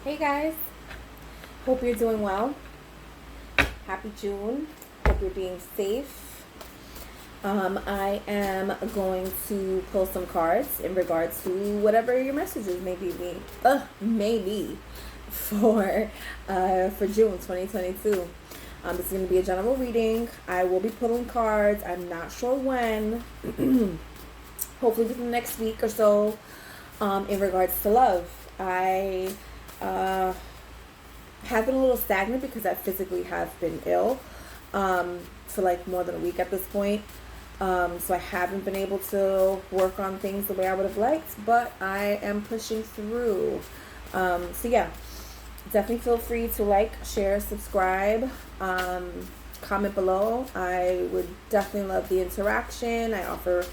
Hey guys, hope you're doing well. Happy June. Hope you're being safe. I am going to pull some cards in regards to whatever your messages maybe for June 2022. This is going to be a general reading. I will be pulling cards. I'm not sure when. Hopefully within the next week or so. In regards to love, I have been a little stagnant because I physically have been ill for like more than a week at this point. So I haven't been able to work on things the way I would have liked, but I am pushing through. So yeah, definitely feel free to like, share, subscribe, comment below. I would definitely love the interaction. I offer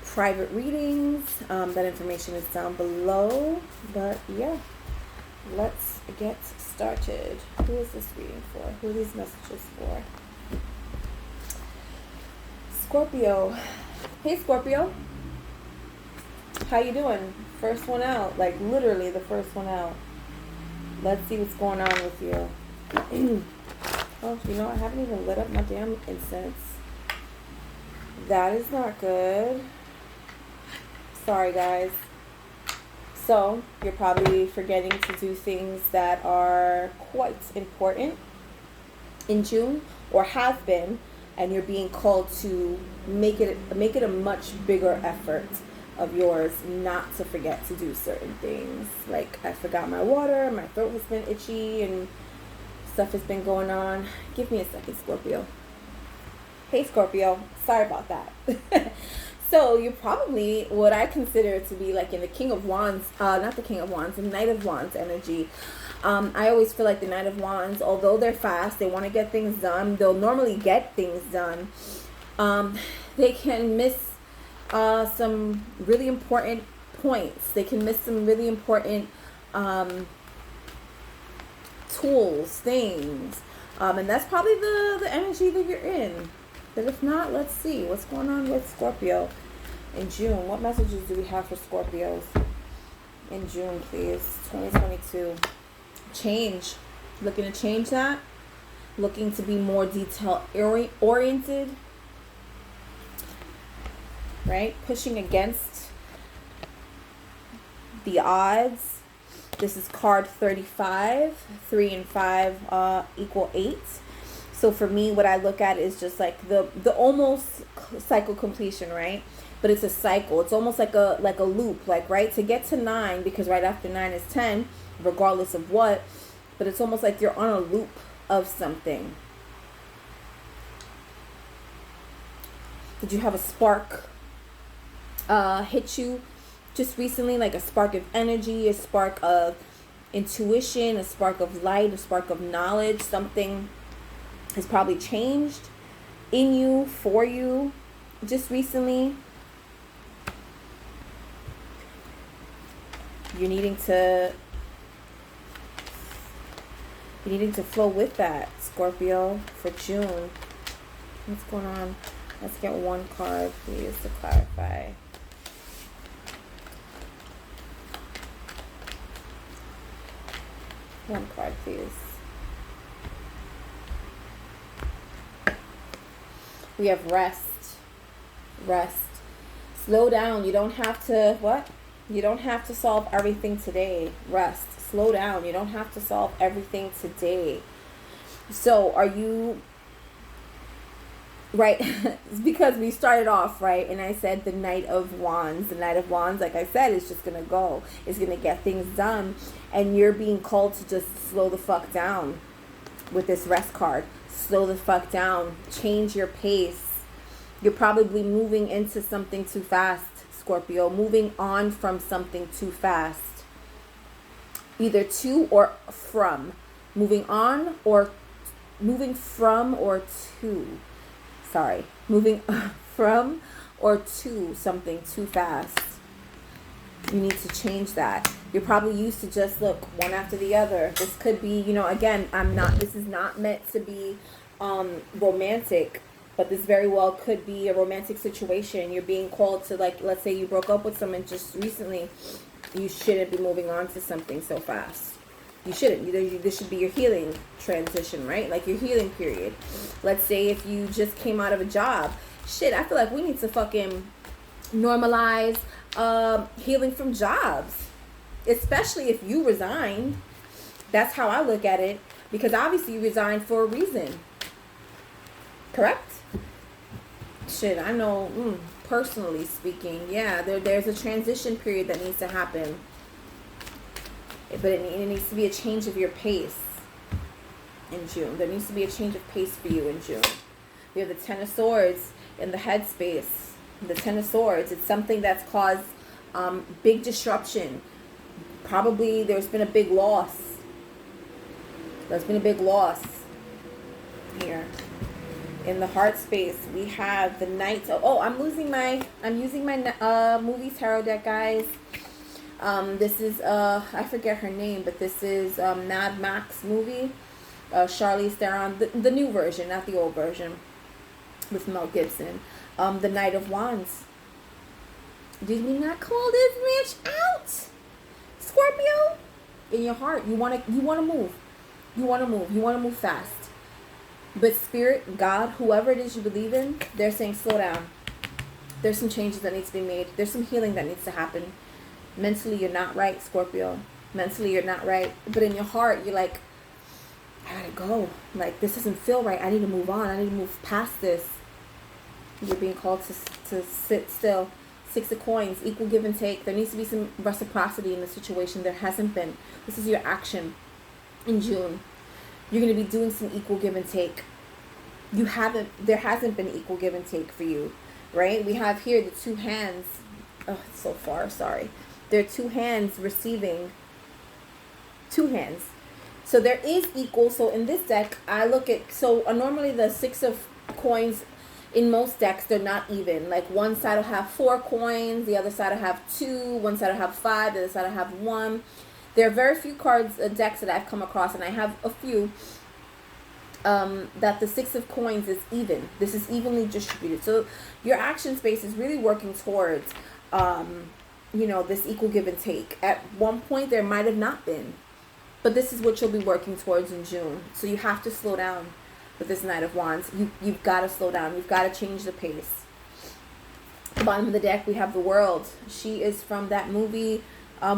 private readings. That information is down below. But yeah, let's get started. Who is this reading for? Who are these messages for? Scorpio. Hey Scorpio. How you doing? First one out. Like literally the first one out. Let's see what's going on with you. Oh, you know, I haven't even lit up my damn incense. That is not good. Sorry guys. So you're probably forgetting to do things that are quite important in June, or have been, and you're being called to make it a much bigger effort of yours not to forget to do certain things. Like, I forgot my water, my throat has been itchy, and stuff has been going on. Give me a second, Scorpio. Hey Scorpio, sorry about that. So you're probably what I consider to be like in the King of Wands, not the King of Wands, the Knight of Wands energy. I always feel like the Knight of Wands, although they're fast, they want to get things done. They'll normally get things done. They can miss some really important points. They can miss some really important tools, things. And that's probably the energy that you're in. But if not, let's see what's going on with Scorpio in June. What messages do we have for Scorpios in June, please? 2022. Change. Looking to change that. Looking to be more detail oriented. Right? Pushing against the odds. This is card 35. 3 and 5 equal 8. So for me, what I look at is just like the almost cycle completion, right? But it's a cycle. It's almost like a loop, like, right? To get to 9, because right after 9 is 10, regardless of what. But it's almost like you're on a loop of something. Did you have a spark hit you just recently? Like a spark of energy, a spark of intuition, a spark of light, a spark of knowledge. Something has probably changed in you, for you, just recently. You're needing to flow with that, Scorpio, for June. What's going on? Let's get one card, please, to clarify. One card, please. We have rest. Rest. Slow down. You don't have to, what? You don't have to solve everything today. Rest. Slow down. You don't have to solve everything today. So are you, right? It's because we started off, right? And I said the Knight of Wands. The Knight of Wands, like I said, is just going to go. It's going to get things done. And you're being called to just slow the fuck down with this rest card. Slow the fuck down. Change your pace. You're probably moving into something too fast, Scorpio. Moving on from something too fast. Either to or from. Moving on or moving from or to. Sorry. Moving from or to something too fast. You need to change that. You're probably used to just look one after the other. This could be, you know, again, this is not meant to be romantic, but this very well could be a romantic situation. You're being called to, like, let's say you broke up with someone just recently. You shouldn't be moving on to something so fast. You shouldn't. This should be your healing transition, right? Like your healing period. Let's say if you just came out of a job. Shit, I feel like we need to fucking normalize healing from jobs. Especially if you resigned. That's how I look at it. Because obviously you resigned for a reason. Correct? Shit, I know, personally speaking, yeah, there's a transition period that needs to happen. But it needs to be a change of your pace in June. There needs to be a change of pace for you in June. We have the Ten of Swords in the headspace. The Ten of Swords, it's something that's caused big disruption. Probably there's been a big loss. There's been a big loss here. In the heart space, we have the Knight. I'm using my movie tarot deck, guys. This is I forget her name, but this is Mad Max movie. Charlize Theron, the new version, not the old version, with Mel Gibson. The Knight of Wands. Did we not call this bitch out? Scorpio, in your heart, you wanna move. You wanna move fast. But Spirit, God, whoever it is you believe in, they're saying slow down. There's some changes that need to be made. There's some healing that needs to happen. Mentally, you're not right, Scorpio. Mentally, you're not right. But in your heart, you're like, I gotta go. Like, this doesn't feel right. I need to move on. I need to move past this. You're being called to sit still. Six of Coins, equal give and take. There needs to be some reciprocity in the situation. There hasn't been. This is your action in June. You're going to be doing some equal give and take. There hasn't been equal give and take for you, right? We have here the two hands. Oh, it's so far, sorry. There are two hands receiving. Two hands. So there is equal. So in this deck, I look at, normally the Six of Coins, in most decks, they're not even. Like one side will have 4 coins, the other side will have 2, one side will have 5, the other side will have 1. There are very few cards, decks that I've come across, and I have a few, that the Six of Coins is even. This is evenly distributed. So your action space is really working towards, this equal give and take. At one point, there might have not been. But this is what you'll be working towards in June. So you have to slow down with this Knight of Wands. You've got to slow down. You've got to change the pace. At the bottom of the deck, we have the World. She is from that movie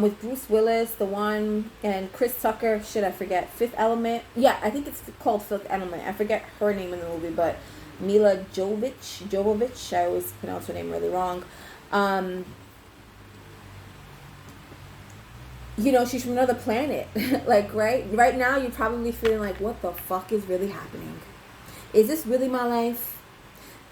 with Bruce Willis, the one, and Chris Tucker. Shit, I forget. Fifth Element. Yeah, I think it's called Fifth Element. I forget her name in the movie, but Mila Jovovich. I always pronounce her name really wrong. She's from another planet. Like, right now, you're probably feeling like, what the fuck is really happening? Is this really my life?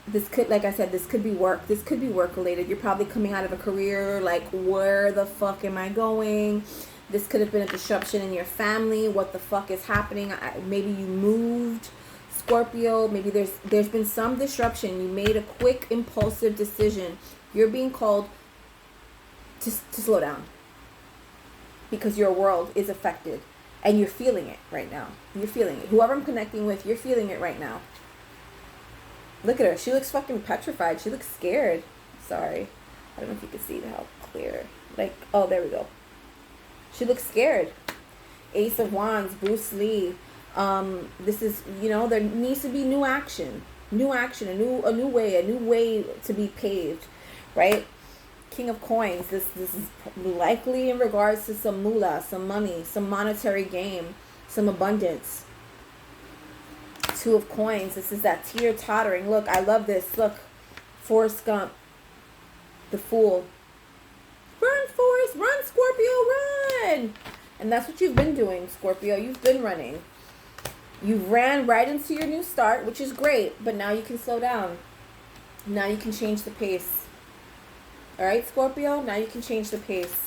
This could, like I said, this could be work. This could be work related. You're probably coming out of a career, like, where the fuck am I going? This could have been a disruption in your family. What the fuck is happening? Maybe you moved, Scorpio. Maybe there's been some disruption. You made a quick, impulsive decision. You're being called to slow down. Because your world is affected. And you're feeling it right now. You're feeling it. Whoever I'm connecting with, you're feeling it right now. Look at her. She looks fucking petrified. She looks scared. Sorry. I don't know if you can see how clear. Like, oh, there we go. She looks scared. Ace of Wands, Bruce Lee. This is, there needs to be new action. New action. A new way to be paved. Right? King of Coins. This is likely in regards to some moolah, some money, some monetary gain, some abundance. Two of Coins. This is that teeter-tottering. Look, I love this. Look, Forrest Gump, the Fool. Run, Forrest, run, Scorpio, run! And that's what you've been doing, Scorpio. You've been running. You ran right into your new start, which is great, but now you can slow down. Now you can change the pace. All right, Scorpio? Now you can change the pace.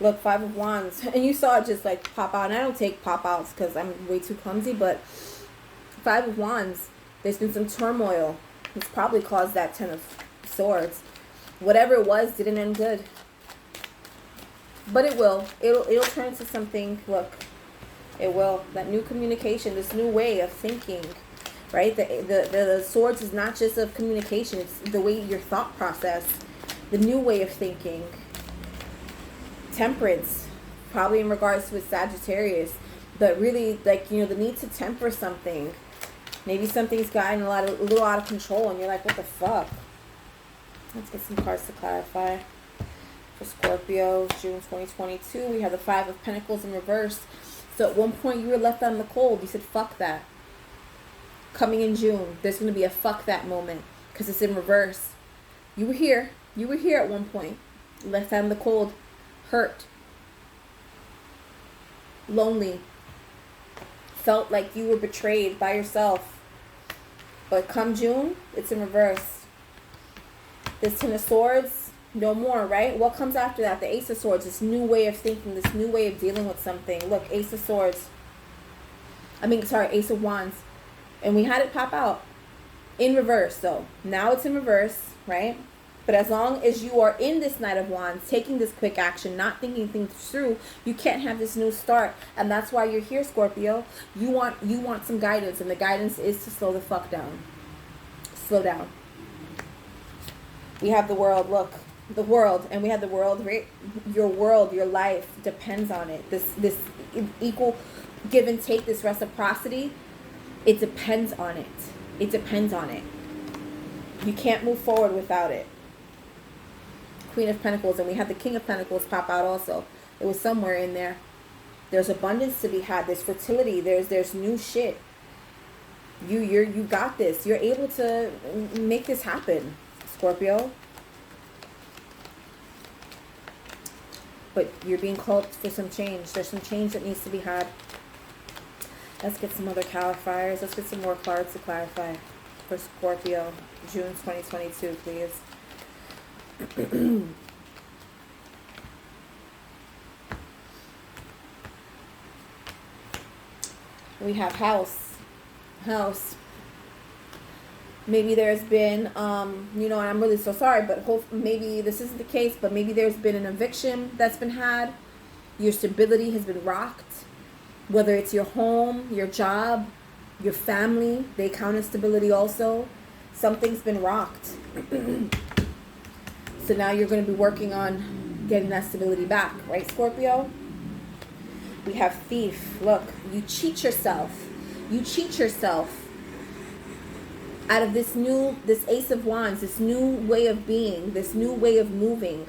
Look, Five of Wands. And you saw it just like pop out. And I don't take pop outs because I'm way too clumsy, but Five of Wands, there's been some turmoil. It's probably caused that Ten of Swords. Whatever it was didn't end good. But it will. It'll turn into something. Look, it will. That new communication, this new way of thinking, right? The swords is not just of communication. It's the way your thought process, the new way of thinking. Temperance. probably in regards to a Sagittarius. But really, like, you know, the need to temper something. Maybe something's gotten a little out of control and you're like, what the fuck? Let's get some cards to clarify. For Scorpio, June 2022, we have the Five of Pentacles in reverse. So at one point you were left on the cold. You said, fuck that. Coming in June, there's going to be a fuck that moment because it's in reverse. You were here. You were here at one point. Left on the cold. Hurt. Lonely. Felt like you were betrayed by yourself. But come June, it's in reverse. This Ten of Swords, no more, right? What comes after that? The Ace of Swords, this new way of thinking, this new way of dealing with something. Look, Ace of Swords. Ace of Wands. And we had it pop out. In reverse, though. Now it's in reverse, right? But as long as you are in this Knight of Wands, taking this quick action, not thinking things through, you can't have this new start. And that's why you're here, Scorpio. You want some guidance, and the guidance is to slow the fuck down. Slow down. We have the World, look. The World, and we have the World, right? Your world, your life depends on it. This equal give and take, this reciprocity, it depends on it. It depends on it. You can't move forward without it. Queen of Pentacles, and we had the King of Pentacles pop out also. It was somewhere in there. There's abundance to be had. There's fertility. There's new shit. You got this. You're able to make this happen, Scorpio. But you're being called for some change. There's some change that needs to be had. Let's get some other clarifiers. Let's get some more cards to clarify for Scorpio, June 2022, please. We have house. Maybe there's been, you know, and I'm really so sorry, but maybe this isn't the case, but maybe there's been an eviction that's been had. Your stability has been rocked. Whether it's your home, your job, your family, they count as stability also. Something's been rocked. So now you're going to be working on getting that stability back, right, Scorpio? We have Thief. Look, you cheat yourself. You cheat yourself out of this Ace of Wands, this new way of being, this new way of moving,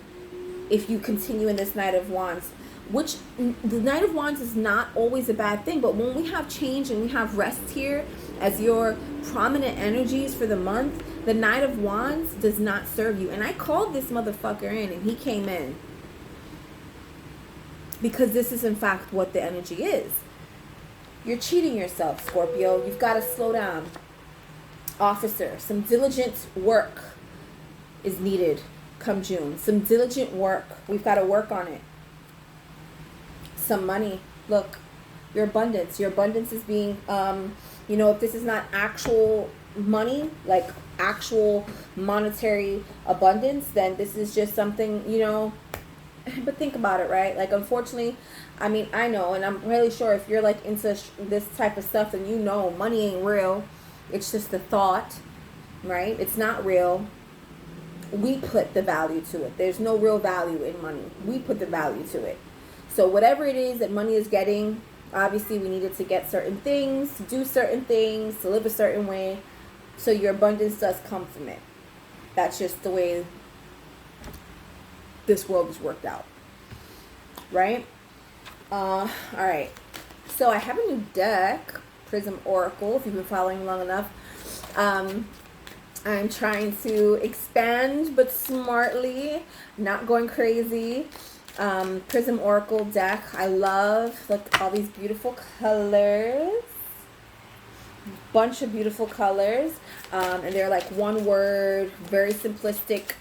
if you continue in this Knight of Wands. Which, the Knight of Wands is not always a bad thing, but when we have change and we have rest here as your prominent energies for the month, the Knight of Wands does not serve you. And I called this motherfucker in, and he came in. Because this is, in fact, what the energy is. You're cheating yourself, Scorpio. You've got to slow down. Officer, some diligent work is needed come June. Some diligent work. We've got to work on it. Some money. Look, your abundance. Your abundance is being, you know, if this is not actual money, like actual monetary abundance, then this is just something, you know, but think about it, right? Like, unfortunately, I mean, I know, and I'm really sure if you're like into this type of stuff, then you know money ain't real. It's just a thought, right? It's not real. We put the value to it. There's no real value in money. We put the value to it. So whatever it is that money is getting, obviously we needed to get certain things, to do certain things, to live a certain way. So your abundance does come from it. That's just the way this world is worked out. Right? All right. So I have a new deck, Prism Oracle, if you've been following long enough. I'm trying to expand, but smartly, not going crazy. Prism Oracle deck. I love, look, all these beautiful colors. Bunch of beautiful colors. And they're like one word, very simplistic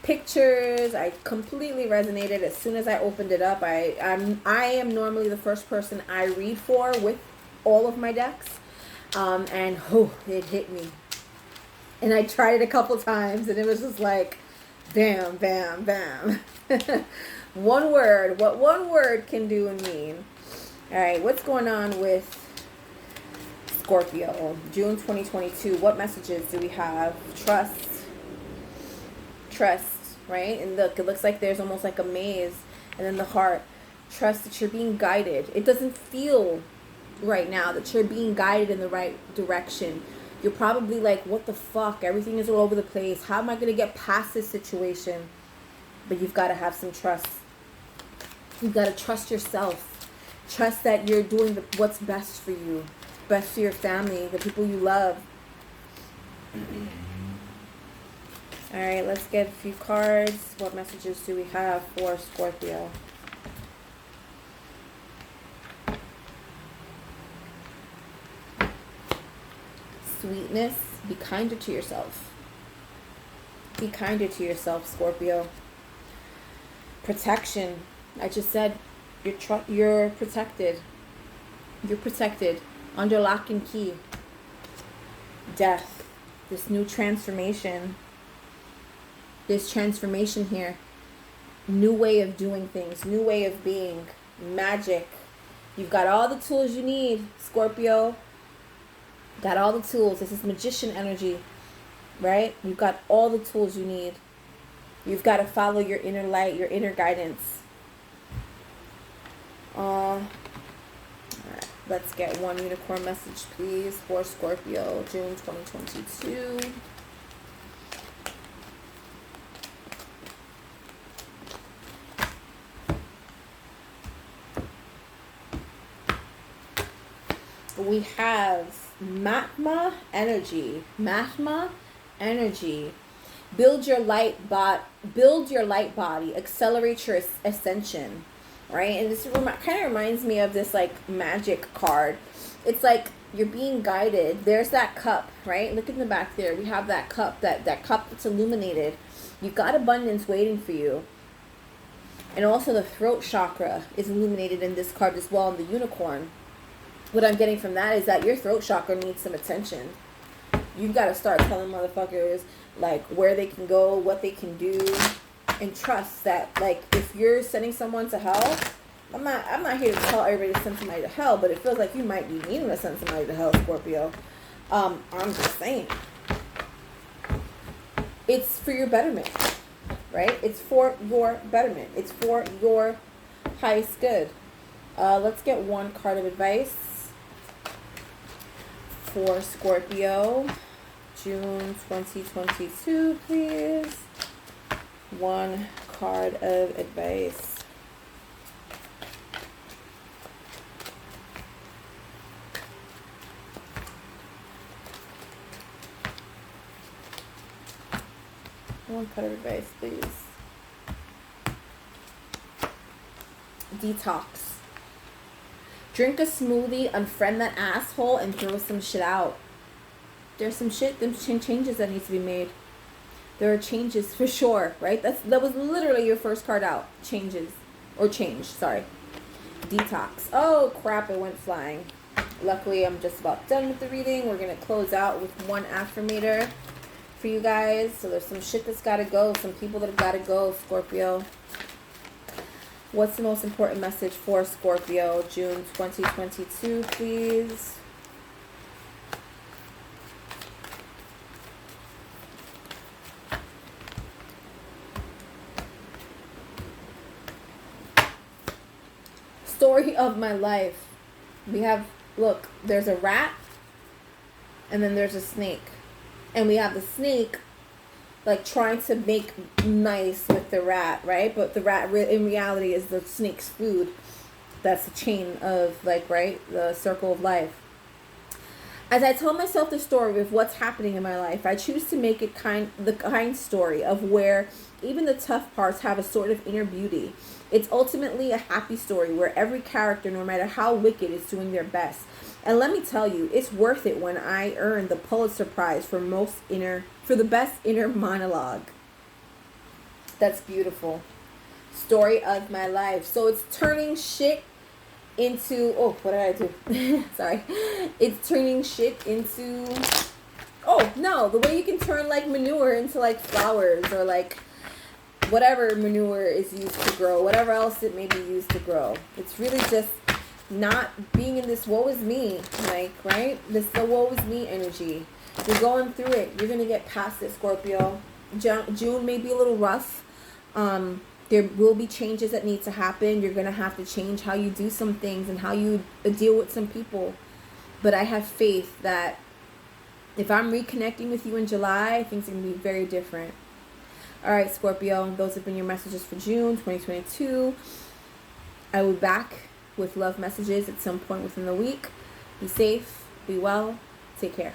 pictures. I completely resonated as soon as I opened it up. I am normally the first person I read for with all of my decks. And oh, it hit me. And I tried it a couple times, and it was just like, bam, bam, bam. One word. What one word can do and mean. All right, what's going on with Scorpio? June 2022. What messages do we have? Trust, right? And look, it looks like there's almost like a maze, And then the heart. Trust that you're being guided. It doesn't feel right now that you're being guided in the right direction. You're probably like, what the fuck? Everything is all over the place. How am I going to get past this situation? But you've got to have some trust. You've got to trust yourself. Trust that you're doing what's best for you. Best for your family, the people you love. All right, let's get a few cards. What messages do we have for Scorpio? Sweetness. Be kinder to yourself. Be kinder to yourself, Scorpio. Protection. I just said you're protected. You're protected. Under lock and key. Death. This new transformation. This transformation here. New way of doing things. New way of being. Magic. You've got all the tools you need, Scorpio. Got all the tools. This is magician energy, right? You've got all the tools you need. You've got to follow your inner light, your inner guidance. All right, let's get one unicorn message, please, for Scorpio, June 2022. We have Mahma energy. Mahma energy. Build your light body. Accelerate your ascension. Right? And this kind of reminds me of this like magic card. It's like you're being guided. There's that cup, right? Look in the back there. We have that cup, that cup that's illuminated. You've got abundance waiting for you. And also the throat chakra is illuminated in this card as well, in the unicorn. What I'm getting from that is that your throat chakra needs some attention. You've got to start telling motherfuckers like where they can go, what they can do, and trust that like if you're sending someone to hell, I'm not here to tell everybody to send somebody to hell, but it feels like you might be needing to send somebody to hell, Scorpio. I'm just saying. It's for your betterment, right? It's for your betterment. It's for your highest good. Let's get one card of advice for Scorpio, June 2022, please. One card of advice. One card of advice, please. Detox. Drink a smoothie, unfriend that asshole, and throw some shit out. There's some shit, some changes that need to be made. There are changes for sure, right? That was literally your first card out. Changes. Or change, sorry. Detox. Oh, crap, it went flying. Luckily, I'm just about done with the reading. We're going to close out with one affirmator for you guys. So there's some shit that's got to go. Some people that have got to go, Scorpio. What's the most important message for Scorpio, June 2022, please? Story of my life. We have, look, there's a rat, and then there's a snake. And we have the snake like trying to make nice with the rat, right? But the rat in reality is the snake's food. That's the chain of like, right? The circle of life. As I tell myself the story of what's happening in my life, I choose to make it the kind story of where even the tough parts have a sort of inner beauty. It's ultimately a happy story where every character, no matter how wicked, is doing their best. And let me tell you, it's worth it when I earned the Pulitzer Prize for the best inner monologue. That's beautiful. Story of my life. So it's turning shit into, oh, what did I do? Sorry. It's turning shit into, oh, no, the way you can turn like manure into like flowers or like whatever manure is used to grow, whatever else it may be used to grow. It's really just not being in this woe is me, like, right? This the woe is me energy. You're going through it. You're going to get past it, Scorpio. June may be a little rough. There will be changes that need to happen. You're going to have to change how you do some things and how you deal with some people. But I have faith that if I'm reconnecting with you in July, things are going to be very different. All right, Scorpio, those have been your messages for June 2022. I will be back with love messages at some point within the week. Be safe, be well, take care.